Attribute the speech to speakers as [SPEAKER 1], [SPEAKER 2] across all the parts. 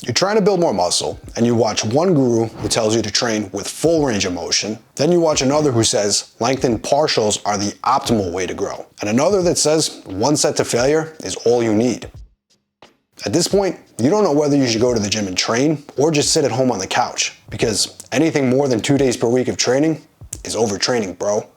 [SPEAKER 1] You're trying to build more muscle, and you watch one guru who tells you to train with full range of motion. Then you watch another who says lengthened partials are the optimal way to grow, and another that says one set to failure is all you need. At this point, you don't know whether you should go to the gym and train or just sit at home on the couch, because anything more than 2 days per week of training is overtraining, bro.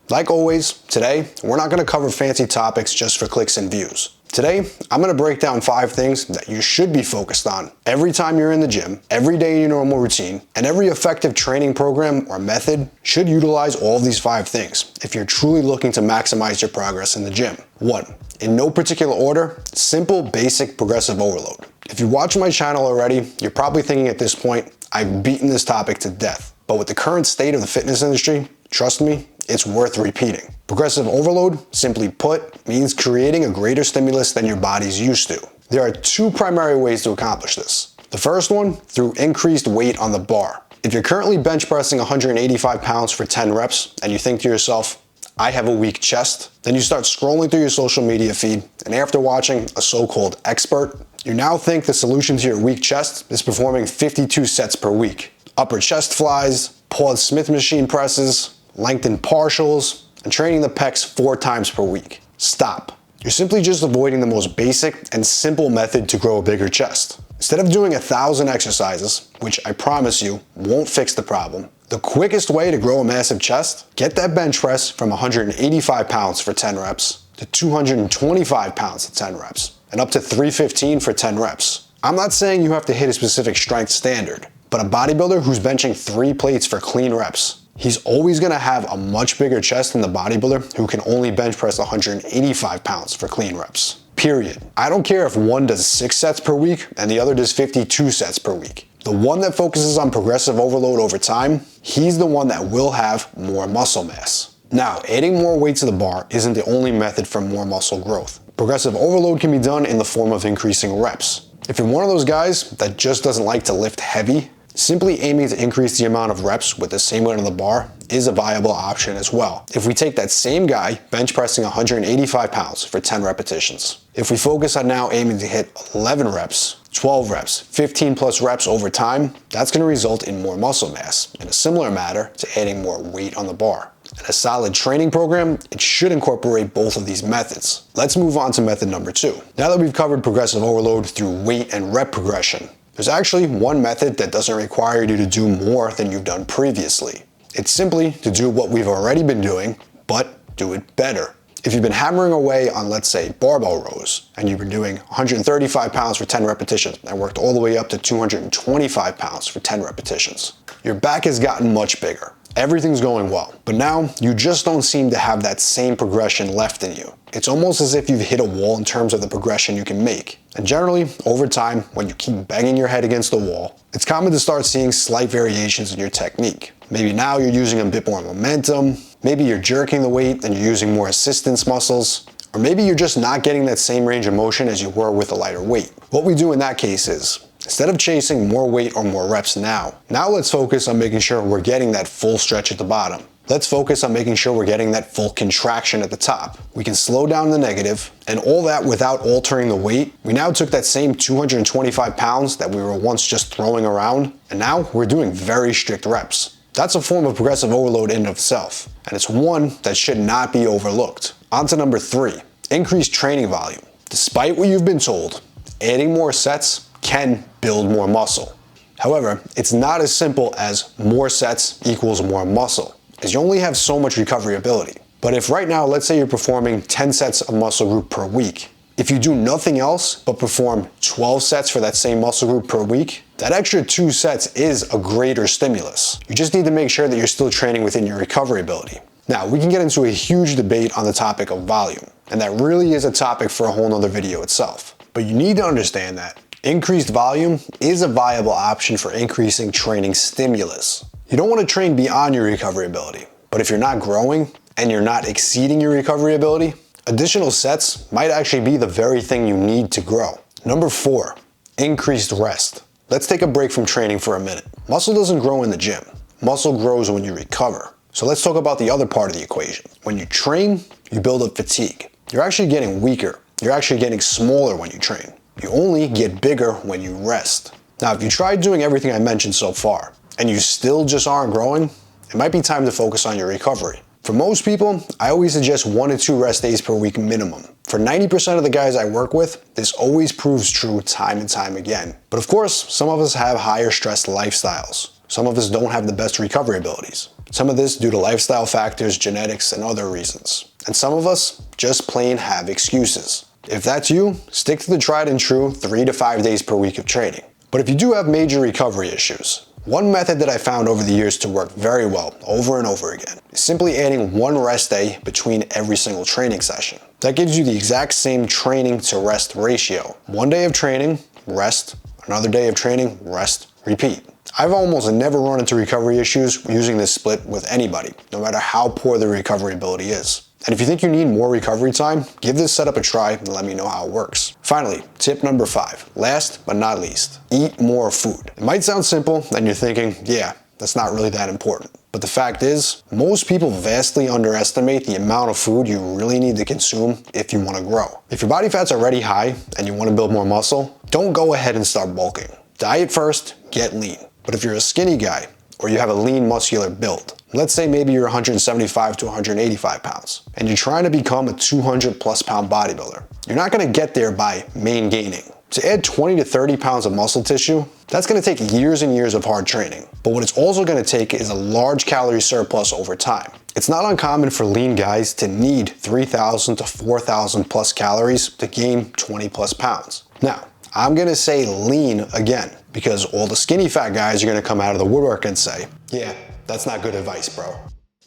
[SPEAKER 1] Like always, today, we're not going to cover fancy topics just for clicks and views. Today, I'm going to break down 5 things that you should be focused on every time you're in the gym, every day in your normal routine, and every effective training program or method should utilize all of these 5 things if you're truly looking to maximize your progress in the gym. 1. In no particular order, simple, basic, progressive overload. If you watch my channel already, you're probably thinking at this point, I've beaten this topic to death. But with the current state of the fitness industry, trust me, it's worth repeating. Progressive overload, simply put, means creating a greater stimulus than your body's used to. There are 2 primary ways to accomplish this. The first one, through increased weight on the bar. If you're currently bench pressing 185 pounds for 10 reps and you think to yourself, I have a weak chest, then you start scrolling through your social media feed, and after watching a so-called expert, you now think the solution to your weak chest is performing 52 sets per week. Upper chest flies, pause Smith machine presses, lengthened partials, and training the pecs 4 times per week. Stop. You're simply just avoiding the most basic and simple method to grow a bigger chest. Instead of doing 1,000 exercises, which I promise you won't fix the problem, the quickest way to grow a massive chest, get that bench press from 185 pounds for 10 reps to 225 pounds for 10 reps, and up to 315 for 10 reps. I'm not saying you have to hit a specific strength standard, but a bodybuilder who's benching 3 plates for clean reps, he's always going to have a much bigger chest than the bodybuilder who can only bench press 185 pounds for clean reps. Period. I don't care if one does 6 sets per week and the other does 52 sets per week. The one that focuses on progressive overload over time, he's the one that will have more muscle mass. Now, adding more weight to the bar isn't the only method for more muscle growth. Progressive overload can be done in the form of increasing reps. If you're one of those guys that just doesn't like to lift heavy, simply aiming to increase the amount of reps with the same weight on the bar is a viable option as well. If we take that same guy bench pressing 185 pounds for 10 repetitions, if we focus on now aiming to hit 11 reps, 12 reps, 15 plus reps over time, that's going to result in more muscle mass in a similar manner to adding more weight on the bar. In a solid training program, it should incorporate both of these methods. Let's move on to method number 2. Now that we've covered progressive overload through weight and rep progression, there's actually one method that doesn't require you to do more than you've done previously. It's simply to do what we've already been doing, but do it better. If you've been hammering away on, let's say, barbell rows, and you've been doing 135 pounds for 10 repetitions and worked all the way up to 225 pounds for 10 repetitions, your back has gotten much bigger. Everything's going well, but now you just don't seem to have that same progression left in you. It's almost as if you've hit a wall in terms of the progression you can make. And generally, over time, when you keep banging your head against the wall, it's common to start seeing slight variations in your technique. Maybe now you're using a bit more momentum, maybe you're jerking the weight and you're using more assistance muscles, or maybe you're just not getting that same range of motion as you were with a lighter weight. What we do in that case is, instead of chasing more weight or more reps now let's focus on making sure we're getting that full stretch at the bottom. Let's focus on making sure we're getting that full contraction at the top. We can slow down the negative, and all that without altering the weight. We now took that same 225 pounds that we were once just throwing around, and now we're doing very strict reps. That's a form of progressive overload in and of itself, and it's one that should not be overlooked. On to number 3, increased training volume. Despite what you've been told, adding more sets can build more muscle. However, it's not as simple as more sets equals more muscle, as you only have so much recovery ability. But if right now, let's say you're performing 10 sets of muscle group per week, if you do nothing else but perform 12 sets for that same muscle group per week, that extra 2 sets is a greater stimulus. You just need to make sure that you're still training within your recovery ability. Now, we can get into a huge debate on the topic of volume, and that really is a topic for a whole nother video itself. But you need to understand that increased volume is a viable option for increasing training stimulus. You don't want to train beyond your recovery ability, but if you're not growing and you're not exceeding your recovery ability, additional sets might actually be the very thing you need to grow. Number 4, increased rest. Let's take a break from training for a minute. Muscle doesn't grow in the gym. Muscle grows when you recover. So let's talk about the other part of the equation. When you train, you build up fatigue. You're actually getting weaker. You're actually getting smaller when you train. You only get bigger when you rest. Now, if you tried doing everything I mentioned so far, and you still just aren't growing, it might be time to focus on your recovery. For most people, I always suggest 1 to 2 rest days per week minimum. For 90% of the guys I work with, this always proves true time and time again. But of course, some of us have higher stress lifestyles. Some of us don't have the best recovery abilities. Some of this due to lifestyle factors, genetics, and other reasons. And some of us just plain have excuses. If that's you, stick to the tried and true 3 to 5 days per week of training. But if you do have major recovery issues, one method that I found over the years to work very well over and over again is simply adding 1 rest day between every single training session. That gives you the exact same training to rest ratio. 1 day of training, rest, another day of training, rest, repeat. I've almost never run into recovery issues using this split with anybody, no matter how poor their recovery ability is. And if you think you need more recovery time, give this setup a try and let me know how it works. Finally, tip number 5, last but not least, eat more food. It might sound simple and you're thinking, yeah, that's not really that important. But the fact is, most people vastly underestimate the amount of food you really need to consume if you want to grow. If your body fat's already high and you want to build more muscle, don't go ahead and start bulking. Diet first, get lean. But if you're a skinny guy, or you have a lean muscular build, let's say maybe you're 175 to 185 pounds, and you're trying to become a 200 plus pound bodybuilder, you're not going to get there by main gaining. To add 20 to 30 pounds of muscle tissue, that's going to take years and years of hard training. But what it's also going to take is a large calorie surplus over time. It's not uncommon for lean guys to need 3,000 to 4,000 plus calories to gain 20 plus pounds. Now, I'm going to say lean again, because all the skinny fat guys are going to come out of the woodwork and say, yeah, that's not good advice, bro.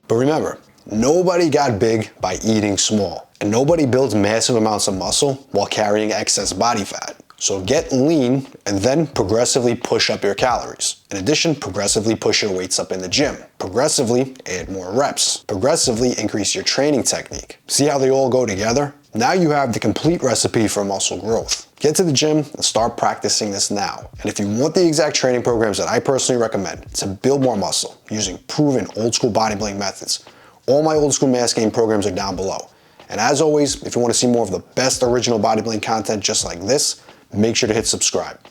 [SPEAKER 1] But remember, nobody got big by eating small, and nobody builds massive amounts of muscle while carrying excess body fat. So get lean and then progressively push up your calories. In addition, progressively push your weights up in the gym. Progressively add more reps. Progressively increase your training technique. See how they all go together? Now you have the complete recipe for muscle growth. Get to the gym and start practicing this now. And if you want the exact training programs that I personally recommend to build more muscle using proven old school bodybuilding methods, all my old school mass gain programs are down below. And as always, if you want to see more of the best original bodybuilding content just like this, make sure to hit subscribe.